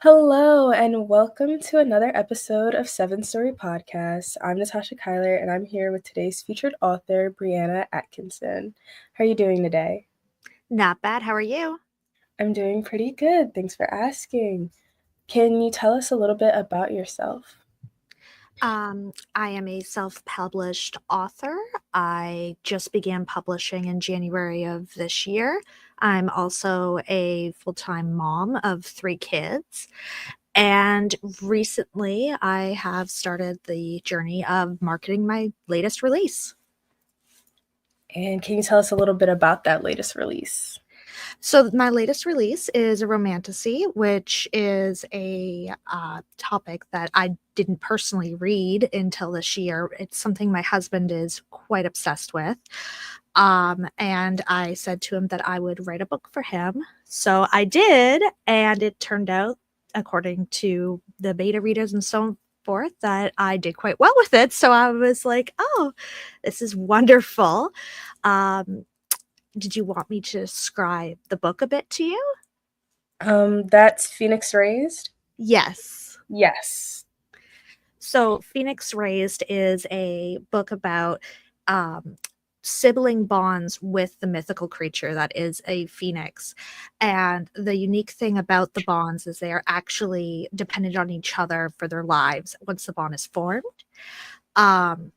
Hello, and welcome to another episode of Seven Story Podcast. I'm Natasha Kyler, and I'm here with today's featured author, Breanna Atkinson. How are you doing today? Not bad. How are you? I'm doing pretty good. Thanks for asking. Can you tell us a little bit about yourself? I am a self-published author. I just began publishing in January of this year. I'm also a full-time mom of 3 kids. And recently, I have started the journey of marketing my latest release. And can you tell us a little bit about that latest release? So my latest release is a romantasy, which is a topic that I didn't personally read until this year. It's something my husband is quite obsessed with. And I said to him that I would write a book for him. So I did, and it turned out, according to the beta readers and so forth, that I did quite well with it. So I was like, oh, this is wonderful. Did you want me to describe the book a bit to you? That's Phoenix Raised? Yes. Yes. So Phoenix Raised is a book about sibling bonds with the mythical creature that is a phoenix. And the unique thing about the bonds is they are actually dependent on each other for their lives once the bond is formed. One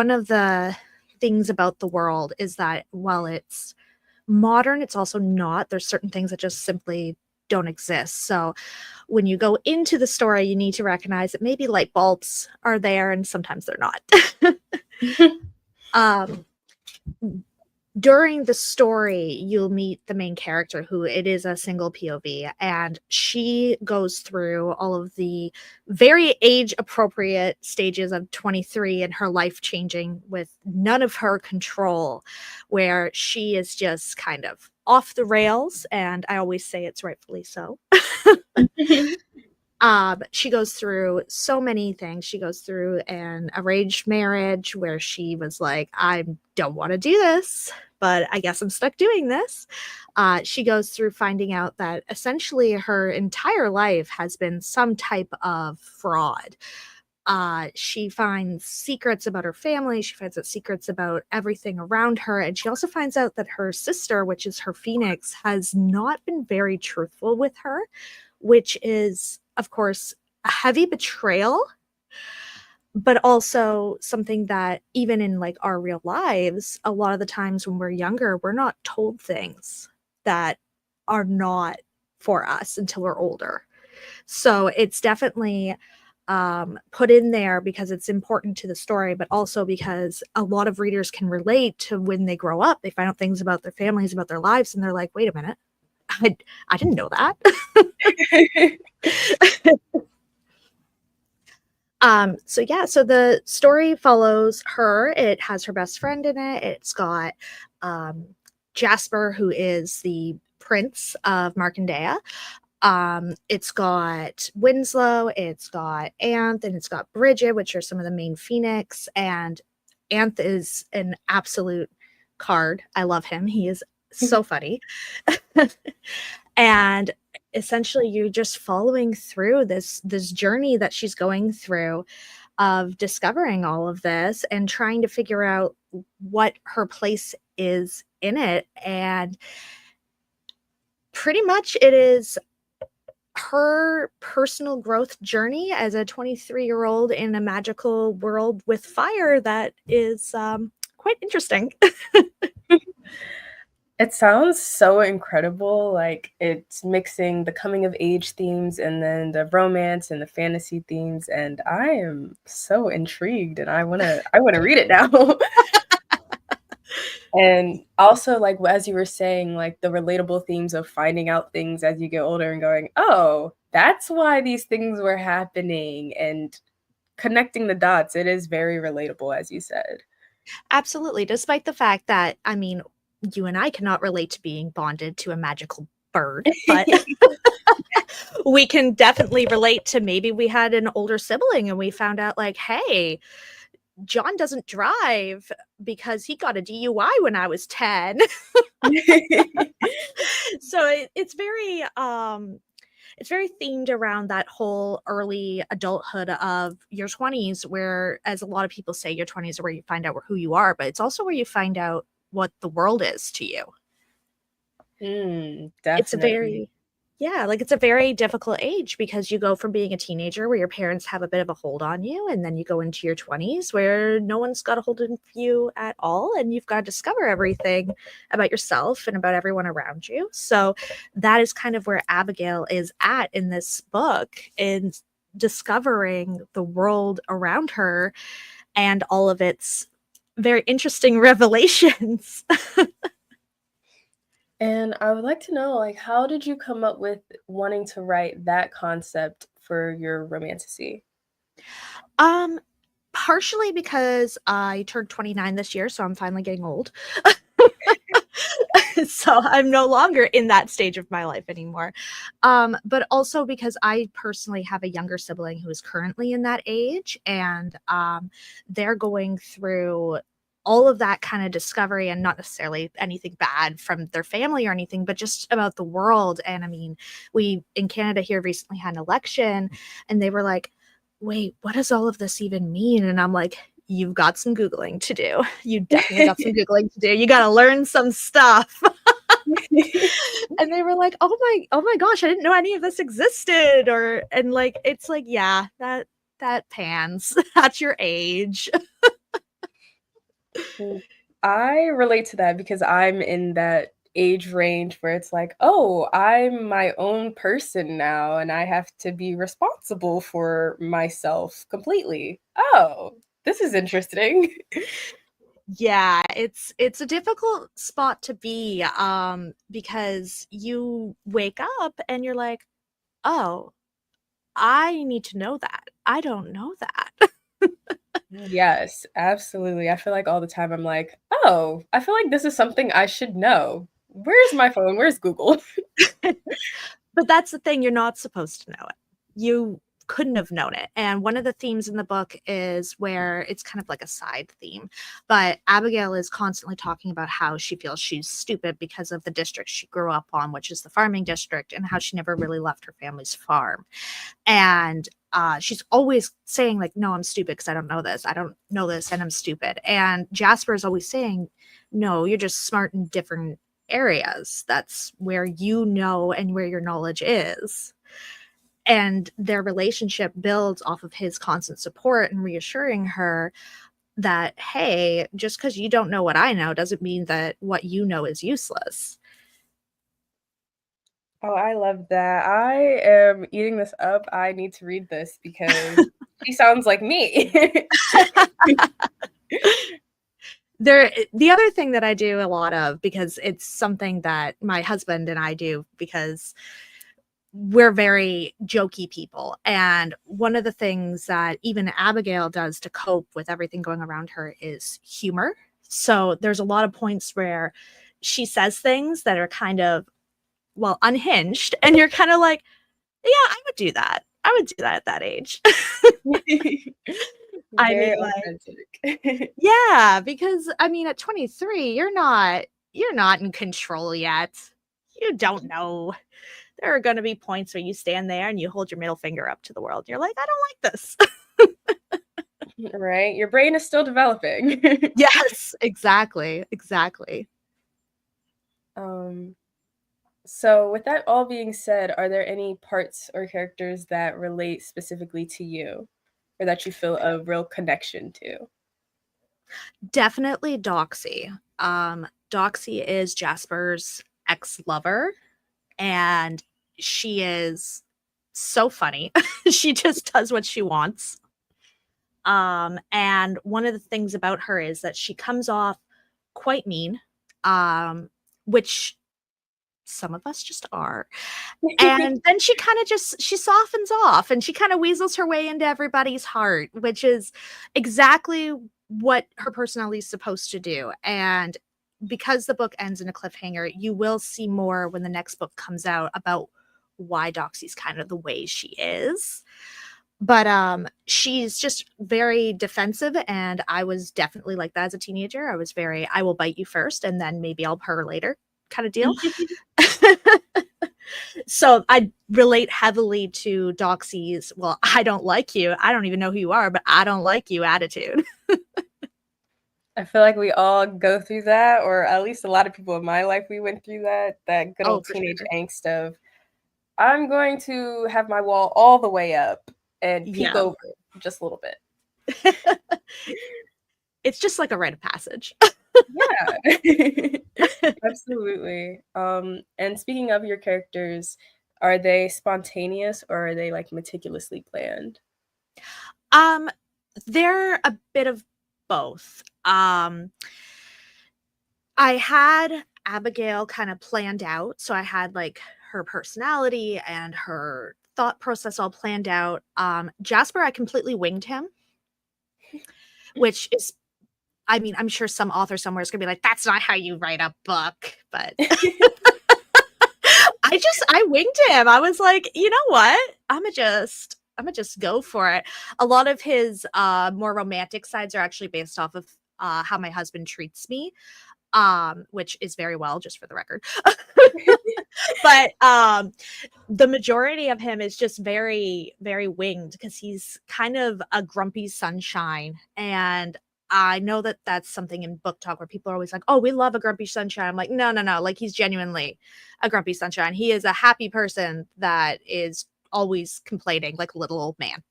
of the things about the world is that while it's modern, it's also not. There's certain things that just simply don't exist. So when you go into the story, you need to recognize that maybe light bulbs are there and sometimes they're not. um, During the story, you'll meet the main character, who it is a single POV, and she goes through all of the very age appropriate stages of 23 and her life changing with none of her control, where she is just kind of off the rails. And I always say it's rightfully so. She goes through so many things. She goes through an arranged marriage where she was like, I don't want to do this, but I guess I'm stuck doing this. She goes through finding out that essentially her entire life has been some type of fraud. She finds secrets about her family. She finds out secrets about everything around her. And she also finds out that her sister, which is her Phoenix, has not been very truthful with her, which is, of course, a heavy betrayal, but also something that even in like our real lives, a lot of the times when we're younger, we're not told things that are not for us until we're older. So it's definitely put in there because it's important to the story, but also because a lot of readers can relate to when they grow up. They find out things about their families, about their lives, and they're like, wait a minute, I didn't know that. So the story follows her. It has her best friend in it. It's got Jasper, who is the prince of Markandeya. It's got Winslow, it's got Anth, and it's got Bridget, which are some of the main Phoenix. And Anth is an absolute card. I love him. He is so funny. And essentially you're just following through this journey that she's going through of discovering all of this and trying to figure out what her place is in it. And pretty much it is her personal growth journey as a 23-year-old in a magical world with fire that is quite interesting. It sounds so incredible. Like it's mixing the coming of age themes and then the romance and the fantasy themes. And I am so intrigued and I wanna read it now. And also, like as you were saying, like the relatable themes of finding out things as you get older and going, oh, that's why these things were happening, and connecting the dots. It is very relatable, as you said. Absolutely, despite the fact that, I mean, you and I cannot relate to being bonded to a magical bird, but we can definitely relate to maybe we had an older sibling and we found out like, hey, John doesn't drive because he got a DUI when I was 10. So it's very it's very themed around that whole early adulthood of your 20s, where, as a lot of people say, your 20s are where you find out who you are, but it's also where you find out what the world is to you. It's a Definitely. very, yeah, like it's a very difficult age, because you go from being a teenager where your parents have a bit of a hold on you, and then you go into your 20s where no one's got a hold of you at all, and you've got to discover everything about yourself and about everyone around you. So that is kind of where Abigail is at in this book, in discovering the world around her and all of its very interesting revelations. And I would like to know, like, how did you come up with wanting to write that concept for your romantasy? Um, Partially because I turned 29 this year, so I'm finally getting old. So I'm no longer in that stage of my life anymore. But also because I personally have a younger sibling who is currently in that age, and they're going through all of that kind of discovery, and not necessarily anything bad from their family or anything, but just about the world. And I mean, we in Canada here recently had an election, and they were like, wait, what does all of this even mean? And I'm like, you've got some Googling to do. You definitely got some Googling to do. You got to learn some stuff. And they were like, oh my gosh, I didn't know any of this existed. Or, and like, it's like, yeah, that pans. That's your age. I relate to that because I'm in that age range where it's like, oh, I'm my own person now and I have to be responsible for myself completely. Oh, this is interesting. Yeah, it's a difficult spot to be, because you wake up and you're like, oh, I need to know that. I don't know that. Yes, absolutely. I feel like all the time I'm like, oh, I feel like this is something I should know. Where's my phone? Where's Google? But that's the thing, you're not supposed to know it. You couldn't have known it. And one of the themes in the book is where it's kind of like a side theme, but Abigail is constantly talking about how she feels she's stupid because of the district she grew up on, which is the farming district, and how she never really left her family's farm. And she's always saying like, no, I'm stupid because I don't know this. I don't know this and I'm stupid. And Jasper is always saying, no, you're just smart in different areas. That's where you know and where your knowledge is. And their relationship builds off of his constant support and reassuring her that, hey, just because you don't know what I know doesn't mean that what you know is useless. Oh, I love that. I am eating this up. I need to read this because she sounds like me. The other thing that I do a lot of, because it's something that my husband and I do, because we're very jokey people, and one of the things that even Abigail does to cope with everything going around her is humor. So there's a lot of points where she says things that are kind of, well, unhinged, and you're kind of like, yeah, I would do that. I would do that at that age. I Very mean, like, authentic. yeah, because I mean, at 23, you're not in control yet. You don't know. There are going to be points where you stand there and you hold your middle finger up to the world. You're like, I don't like this. Right? Your brain is still developing. Yes, exactly. Exactly. Um, so with that all being said, are there any parts or characters that relate specifically to you or that you feel a real connection to? Definitely Doxy. Doxy is Jasper's ex-lover, and she is so funny. She just does what she wants. And one of the things about her is that she comes off quite mean, which some of us just are. And then she kind of just she softens off and she kind of weasels her way into everybody's heart, which is exactly what her personality is supposed to do. And because the book ends in a cliffhanger, you will see more when the next book comes out about why Doxy's kind of the way she is. But she's just very defensive, and I was definitely like that as a teenager. I was very, I will bite you first and then maybe I'll purr later kind of deal. So I relate heavily to Doxy's, well, I don't like you. I don't even know who you are, but I don't like you attitude. I feel like we all go through that, or at least a lot of people in my life, we went through that good Oh, old for teenage sure. angst of, I'm going to have my wall all the way up and peek Yeah. over just a little bit. It's just like a rite of passage. Yeah, absolutely. And speaking of your characters, are they spontaneous or are they like meticulously planned? Um, they're a bit of both. I had Abigail kind of planned out, so I had like her personality and her thought process all planned out. Jasper, I completely winged him, which is, I mean, I'm sure some author somewhere is gonna be like, that's not how you write a book, but I winged him. I was like, you know what? I'm gonna just go for it. A lot of his more romantic sides are actually based off of how my husband treats me, which is very well, just for the record. But the majority of him is just very, very winged because he's kind of a grumpy sunshine. And I know that that's something in book talk where people are always like, oh, we love a grumpy sunshine. I'm like, no, no, no. Like, he's genuinely a grumpy sunshine. He is a happy person that is always complaining like a little old man.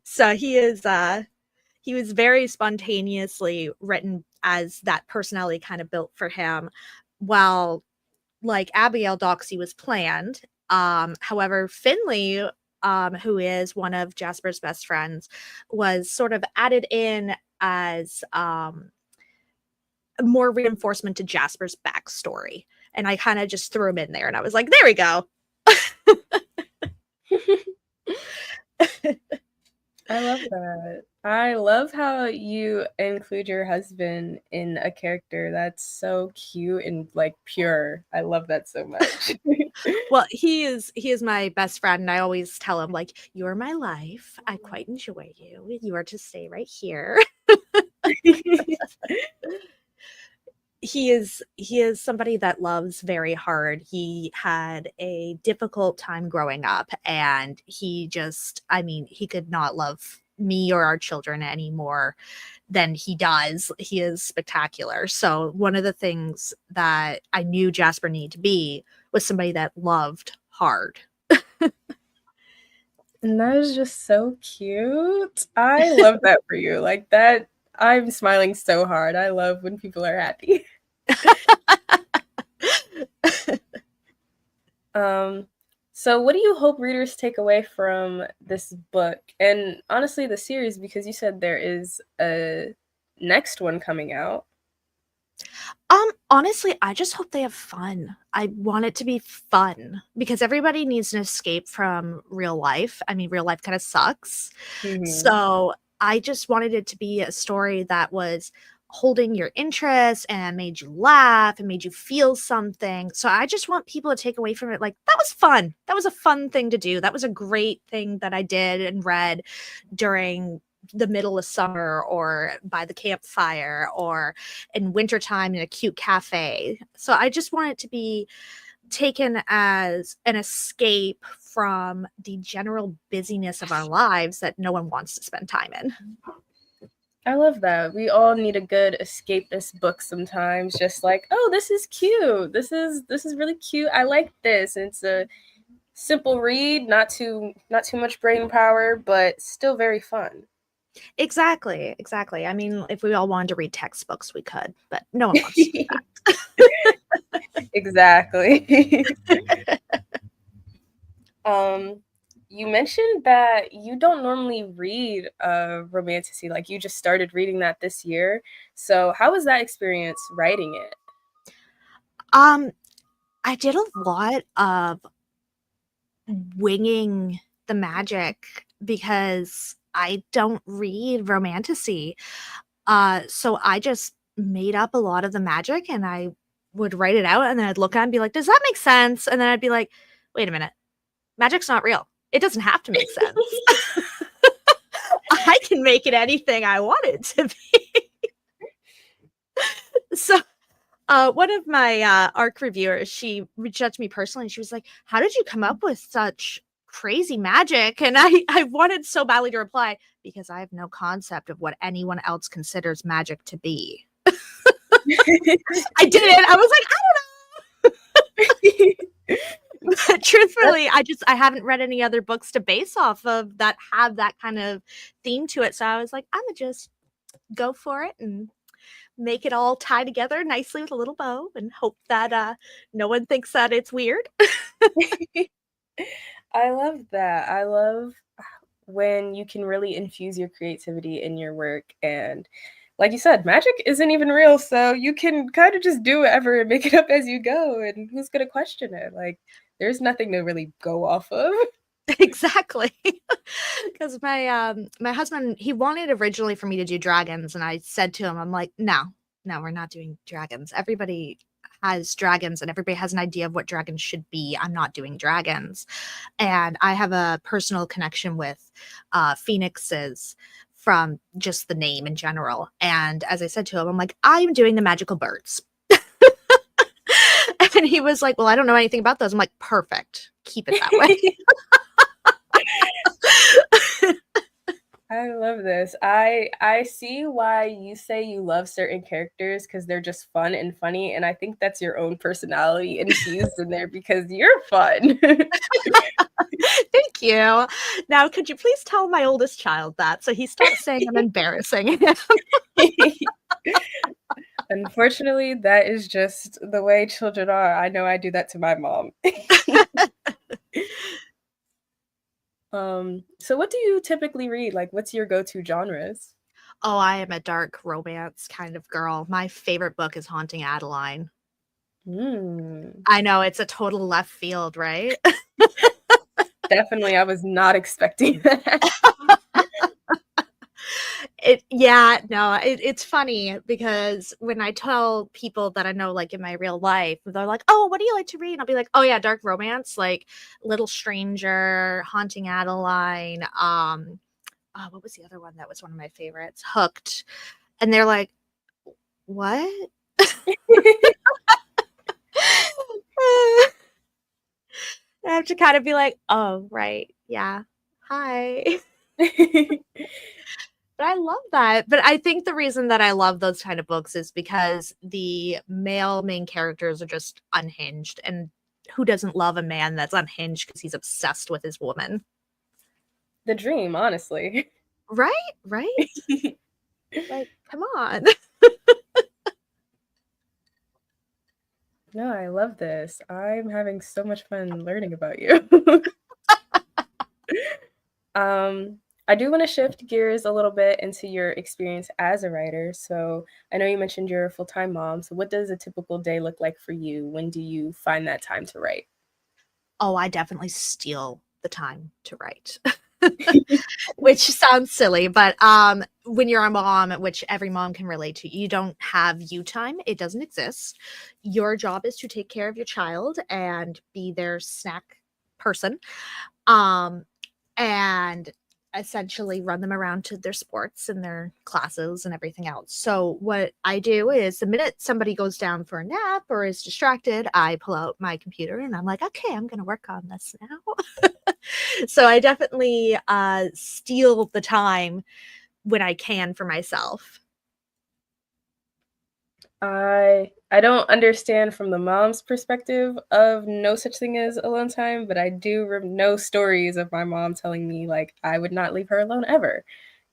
So he was very spontaneously written as that personality kind of built for him, while like Abigail Doxy was planned. However, Finley, who is one of Jasper's best friends, was sort of added in as more reinforcement to Jasper's backstory. And I kind of just threw him in there and I was like, there we go. I love that. I love how you include your husband in a character that's so cute and like pure. I love that so much. Well, he is my best friend, and I always tell him like, "You're my life. I quite enjoy you. You are to stay right here." He is somebody that loves very hard. He had a difficult time growing up, and he just, I mean, he could not love me or our children any more than he does. He is spectacular. So one of the things that I knew Jasper needed to be was somebody that loved hard. And that is just so cute. I love that for you. Like that, I'm smiling so hard. I love when people are happy. Um, so what do you hope readers take away from this book and honestly the series, because you said there is a next one coming out? Honestly, I just hope they have fun. I want it to be fun because everybody needs an escape from real life. I mean, real life kind of sucks. Mhm. So I just wanted it to be a story that was holding your interest and made you laugh and made you feel something. So I just want people to take away from it like, that was fun. That was a fun thing to do. That was a great thing that I did and read during the middle of summer or by the campfire or in wintertime in a cute cafe. So I just want it to be taken as an escape from the general busyness of our lives that no one wants to spend time in. I love that. We all need a good escapist book sometimes, just like, oh, this is cute. This is really cute. I like this. And it's a simple read, not too much brain power, but still very fun. Exactly, exactly. I mean, if we all wanted to read textbooks, we could, but no one wants to do Exactly. that. um you mentioned that you don't normally read romantasy, like you just started reading that this year. So how was that experience writing it? um, I did a lot of winging the magic because I don't read romantasy. So I just made up a lot of the magic and I would write it out and then I'd look at it and be like, does that make sense? And then I'd be like, wait a minute, magic's not real. It doesn't have to make sense. I can make it anything I want it to be. So One of my ARC reviewers, she reached out to me personally and she was like, how did you come up with such crazy magic? And I wanted so badly to reply, because I have no concept of what anyone else considers magic to be. I didn't. I was like, but truthfully, I haven't read any other books to base off of that have that kind of theme to it. So I was like, I'm gonna just go for it and make it all tie together nicely with a little bow and hope that no one thinks that it's weird. I love that. I love when you can really infuse your creativity in your work. And like you said, magic isn't even real. So you can kind of just do whatever and make it up as you go. And who's going to question it? Like, there's nothing to really go off of. Exactly. Because my husband, he wanted originally for me to do dragons, and I said to him, I'm like, no, we're not doing dragons. Everybody has dragons and everybody has an idea of what dragons should be. I'm not doing dragons. And I have a personal connection with phoenixes from just the name in general. And as I said to him, I'm like, I'm doing the magical birds. And he was like, well, I don't know anything about those. I'm like, perfect. Keep it that way. I love this. I see why you say you love certain characters, because they're just fun and funny, and I think that's your own personality infused in there because you're fun. Thank you. Now, could you please tell my oldest child that so he stops saying I'm embarrassing him? Unfortunately, that is just the way children are. I know I do that to my mom. So what do you typically read? Like, what's your go-to genres? Oh, I am a dark romance kind of girl. My favorite book is Haunting Adeline. Mm. I know, it's a total left field, right? Definitely, I was not expecting that. It's funny because when I tell people that I know, like in my real life, they're like, oh, what do you like to read? And I'll be like, oh yeah, dark romance, like Little Stranger, Haunting Adeline, what was the other one that was one of my favorites? Hooked. And they're like, what? I have to kind of be like, oh, right. Yeah. Hi. But I love that. But I think the reason that I love those kind of books is because the male main characters are just unhinged. And who doesn't love a man that's unhinged because he's obsessed with his woman? The dream, honestly. Right? Right? Like, come on. No, I love this. I'm having so much fun learning about you. I do want to shift gears a little bit into your experience as a writer. So I know you mentioned you're a full-time mom. So what does a typical day look like for you? When do you find that time to write? Oh, I definitely steal the time to write. Which sounds silly, but when you're a mom, which every mom can relate to, you don't have you time. It doesn't exist. Your job is to take care of your child and be their snack person. And essentially run them around to their sports and their classes and everything else. So what I do is the minute somebody goes down for a nap or is distracted, I pull out my computer and I'm like, okay, I'm going to work on this now. So I definitely steal the time when I can for myself. I don't understand from the mom's perspective of no such thing as alone time, but I do know stories of my mom telling me like I would not leave her alone ever,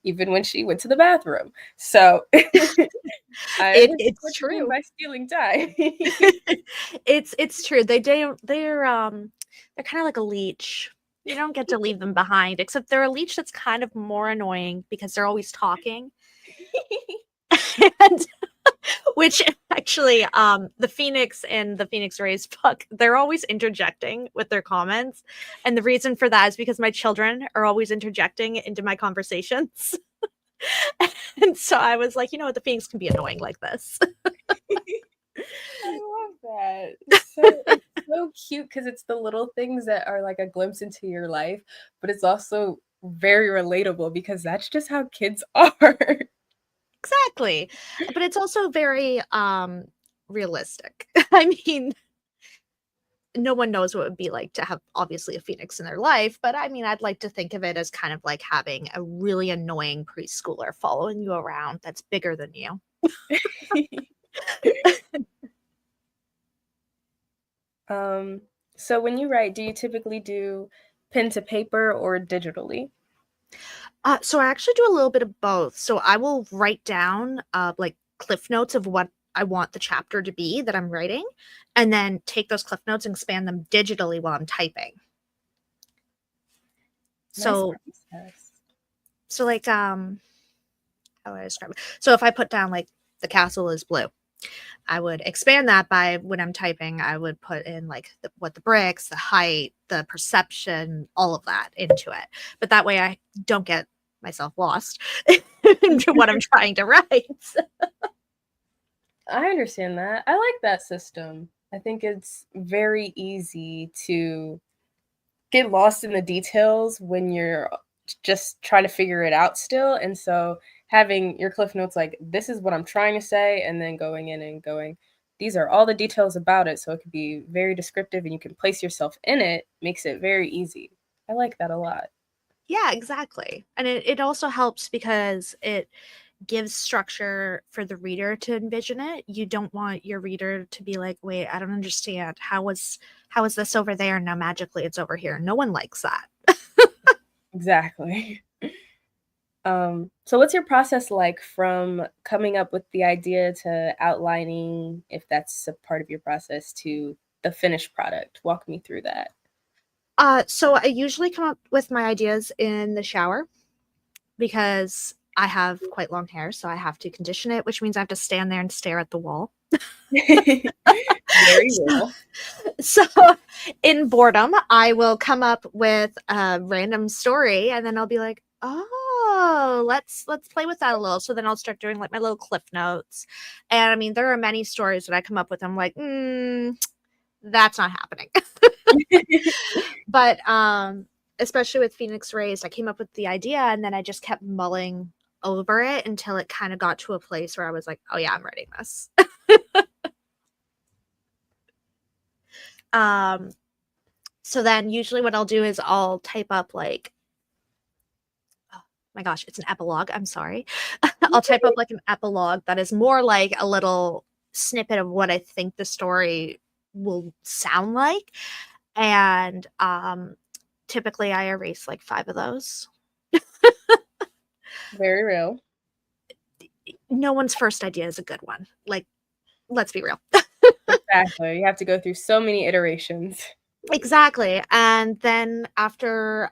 even when she went to the bathroom. So I understand It's what you mean true. by stealing time. It's true. They're kind of like a leech. You don't get to leave them behind, except they're a leech that's kind of more annoying because they're always talking. And which actually the Phoenix and the Phoenix Rays book, they're always interjecting with their comments. And the reason for that is because my children are always interjecting into my conversations. And so I was like, you know what, the Phoenix can be annoying like this. I love that. It's so cute because it's the little things that are like a glimpse into your life, but it's also very relatable because that's just how kids are. Exactly. But it's also very realistic. I mean, no one knows what it would be like to have obviously a phoenix in their life, but I mean, I'd like to think of it as kind of like having a really annoying preschooler following you around that's bigger than you. So when you write, do you typically do pen to paper or digitally? So I actually do a little bit of both. So I will write down like cliff notes of what I want the chapter to be that I'm writing, and then take those cliff notes and expand them digitally while I'm typing. Nice So process. like how do I describe it? So if I put down like the castle is blue, I would expand that by when I'm typing, I would put in like what the bricks, the height, the perception, all of that into it. But that way I don't get myself lost into what I'm trying to write. I understand that. I like that system. I think it's very easy to get lost in the details when you're just trying to figure it out still. And so having your cliff notes like, this is what I'm trying to say, and then going in and going, these are all the details about it. So it could be very descriptive and you can place yourself in it, makes it very easy. I like that a lot. Yeah, exactly. And it also helps because it gives structure for the reader to envision it. You don't want your reader to be like, wait, I don't understand. How is this over there? Now magically it's over here. No one likes that. Exactly. So what's your process like from coming up with the idea to outlining, if that's a part of your process, to the finished product? Walk me through that. So I usually come up with my ideas in the shower because I have quite long hair, so I have to condition it, which means I have to stand there and stare at the wall. Very So, real. so in boredom, I will come up with a random story and then I'll be like, oh, let's play with that a little. So then I'll start doing like my little cliff notes. And I mean, there are many stories that I come up with. I'm like, that's not happening. But especially with Phoenix Raised, I came up with the idea and then I just kept mulling over it until it kind of got to a place where I was like, oh yeah, I'm writing this. um so then usually what I'll do is I'll type up like, oh my gosh, it's an epilogue. I'm sorry. I'll type up like an epilogue that is more like a little snippet of what I think the story will sound like. And typically I erase like 5 of those. Very real. No one's first idea is a good one. Like, let's be real. Exactly. You have to go through so many iterations. Exactly. And then after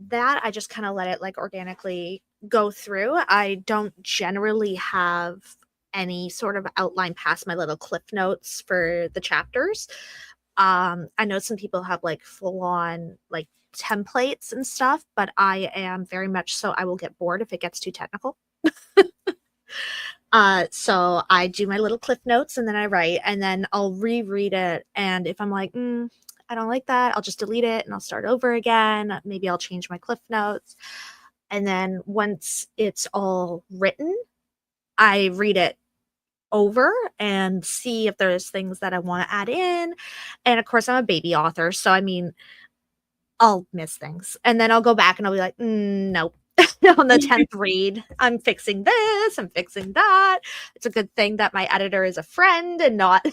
that, I just kind of let it like organically go through. I don't generally have any sort of outline past my little cliff notes for the chapters. I know some people have like full on like templates and stuff, but I am very much so I will get bored if it gets too technical. So I do my little cliff notes and then I write and then I'll reread it. And if I'm like, I don't like that, I'll just delete it and I'll start over again. Maybe I'll change my cliff notes. And then once it's all written, I read it over and see if there's things that I want to add in. And of course, I'm a baby author. So, I mean, I'll miss things. And then I'll go back and I'll be like, nope. On the 10th read, I'm fixing this, I'm fixing that. It's a good thing that my editor is a friend and not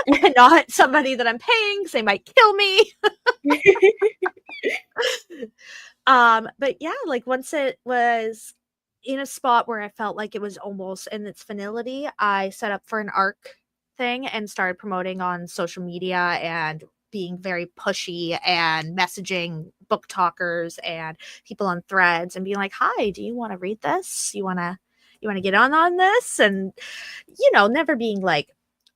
and not somebody that I'm paying because they might kill me. But yeah, like once it was in a spot where I felt like it was almost in its finality, I set up for an arc thing and started promoting on social media and being very pushy and messaging book talkers and people on threads and being like, "Hi, do you want to read this? You want to get on this?" And never being like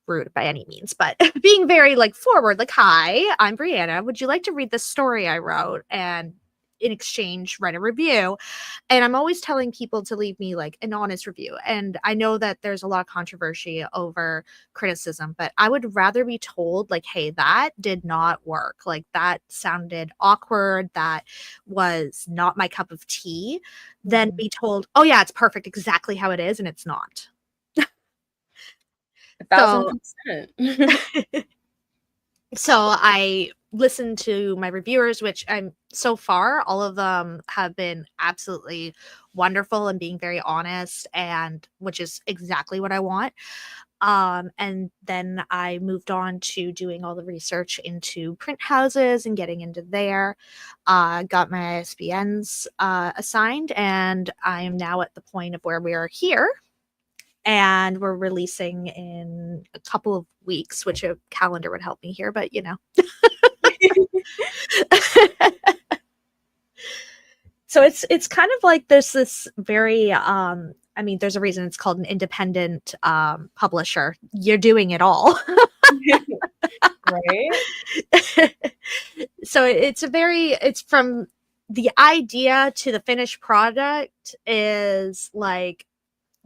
rude by any means, but being very like forward, like, "Hi, I'm Breanna. Would you like to read this story I wrote?" And in exchange, write a review. And I'm always telling people to leave me like an honest review. And I know that there's a lot of controversy over criticism, but I would rather be told, like, hey, that did not work. Like, that sounded awkward. That was not my cup of tea, than be told, oh, yeah, it's perfect exactly how it is. And it's not. So, $1,000%. so I listened to my reviewers, which I'm so far, all of them have been absolutely wonderful and being very honest, and which is exactly what I want. And then I moved on to doing all the research into print houses and getting into there. Got my ISBNs assigned, and I am now at the point of where we are here. And we're releasing in a couple of weeks, which a calendar would help me here, but you know. So it's kind of like there's this very I mean, there's a reason it's called an independent publisher. You're doing it all. Right? So it's from the idea to the finished product is like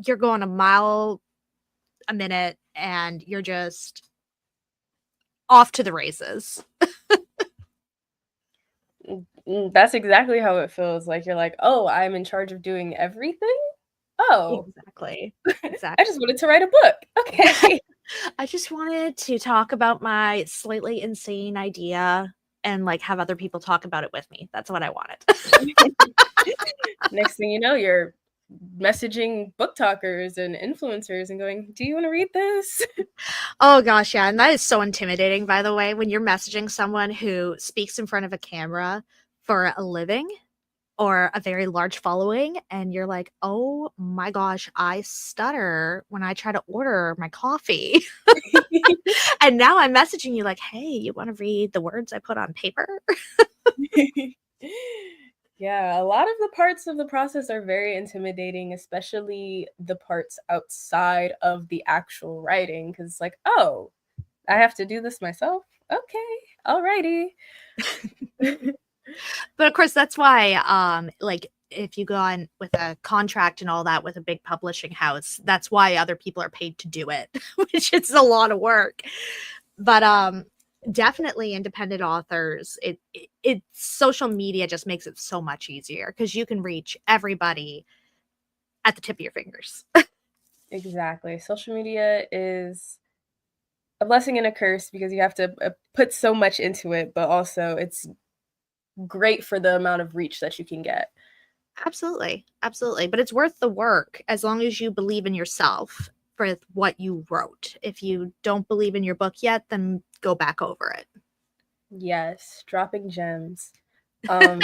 you're going a mile a minute and you're just off to the races. That's exactly how it feels. Like, you're like, "Oh, I'm in charge of doing everything? Oh, Exactly. I just wanted to write a book. Okay." I just wanted to talk about my slightly insane idea and like have other people talk about it with me. That's what I wanted. Next thing you know, you're messaging book talkers and influencers and going, "Do you wanna read this?" Oh gosh, yeah. And that is so intimidating, by the way, when you're messaging someone who speaks in front of a camera for a living or a very large following, and you're like, oh my gosh, I stutter when I try to order my coffee. And now I'm messaging you like, hey, you want to read the words I put on paper? Yeah, a lot of the parts of the process are very intimidating, especially the parts outside of the actual writing, because it's like, "Oh, I have to do this myself? Okay, alrighty." But of course, that's why, like, if you go on with a contract and all that with a big publishing house, that's why other people are paid to do it, which is a lot of work. But definitely independent authors, it social media just makes it so much easier because you can reach everybody at the tip of your fingers. Exactly. Social media is a blessing and a curse because you have to, put so much into it, but also it's great for the amount of reach that you can get. Absolutely. Absolutely. But it's worth the work as long as you believe in yourself for what you wrote. If you don't believe in your book yet, then go back over it. Yes, dropping gems. Um,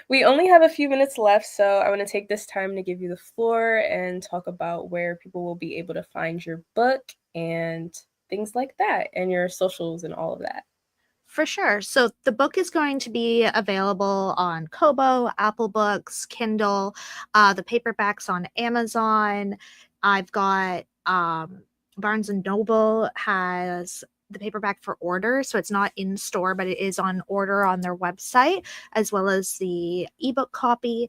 we only have a few minutes left, so I wanna take this time to give you the floor and talk about where people will be able to find your book and things like that, and your socials and all of that. For sure. So the book is going to be available on Kobo, Apple Books, Kindle, the paperbacks on Amazon. I've got Barnes and Noble has the paperback for order, so it's not in store, but it is on order on their website, as well as the ebook copy.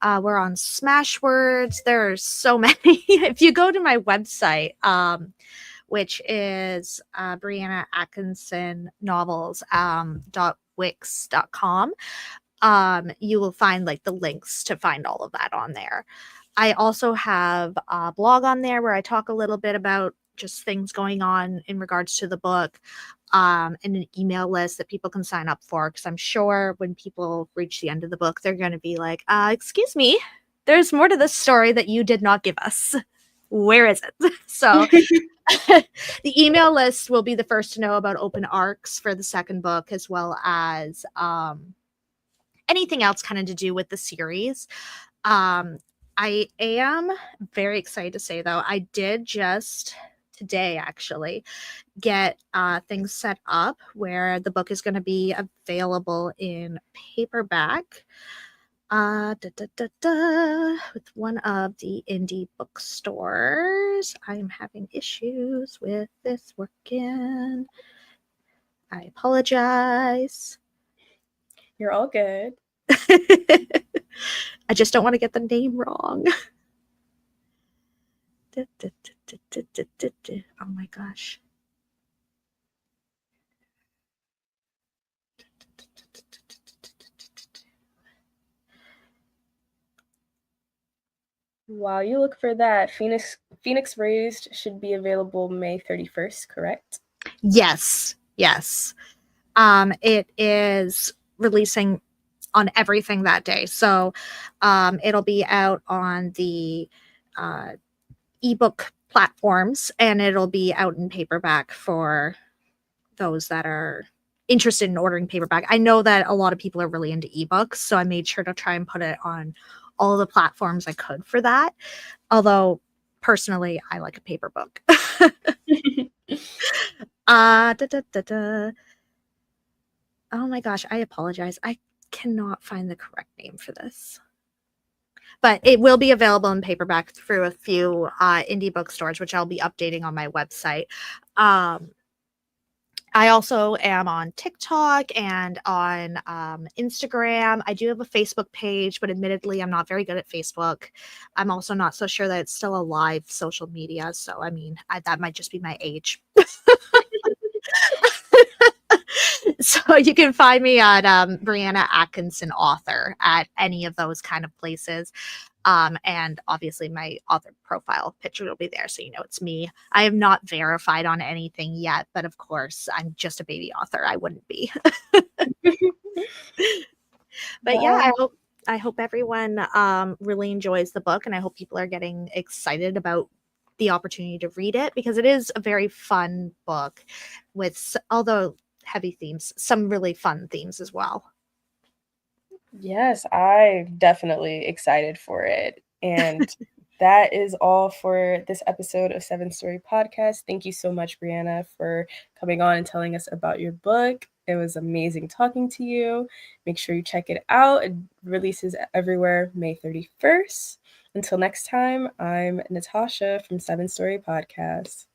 We're on Smashwords. There are so many. If you go to my website, which is Breanna Atkinson novels .wix.com. You will find like the links to find all of that on there. I also have a blog on there where I talk a little bit about just things going on in regards to the book, and an email list that people can sign up for. Because I'm sure when people reach the end of the book, they're going to be like, excuse me, there's more to this story that you did not give us. Where is it? So the email list will be the first to know about open arcs for the second book, as well as anything else kind of to do with the series. I am very excited to say, though, I did just today actually get things set up where the book is going to be available in paperback with one of the indie bookstores. I am having issues with this working. I apologize. You're all good. I just don't want to get the name wrong. Oh my gosh. While you look for that, Phoenix Raised should be available May 31st, correct? Yes, yes. It is releasing on everything that day. So it'll be out on the uh, ebook platforms, and it'll be out in paperback for those that are interested in ordering paperback. I know that a lot of people are really into ebooks, so I made sure to try and put it on all of the platforms I could for that. Although personally, I like a paper book. Da, da, da, da. Oh my gosh, I apologize. I cannot find the correct name for this. But it will be available in paperback through a few indie bookstores, which I'll be updating on my website. I also am on TikTok and on Instagram. I do have a Facebook page, but admittedly, I'm not very good at Facebook. I'm also not so sure that it's still a live social media. So, I mean, that might just be my age. So you can find me at Breanna Atkinson author at any of those kind of places. And obviously my author profile picture will be there, so you know it's me. I am not verified on anything yet, but of course I'm just a baby author. I wouldn't be. But yeah, I hope everyone really enjoys the book, and I hope people are getting excited about the opportunity to read it, because it is a very fun book with, although heavy themes, some really fun themes as well. Yes, I'm definitely excited for it. And that is all for this episode of Seven Story Podcast. Thank you so much, Breanna, for coming on and telling us about your book. It was amazing talking to you. Make sure you check it out. It releases everywhere May 31st. Until next time, I'm Natasha from Seven Story Podcast.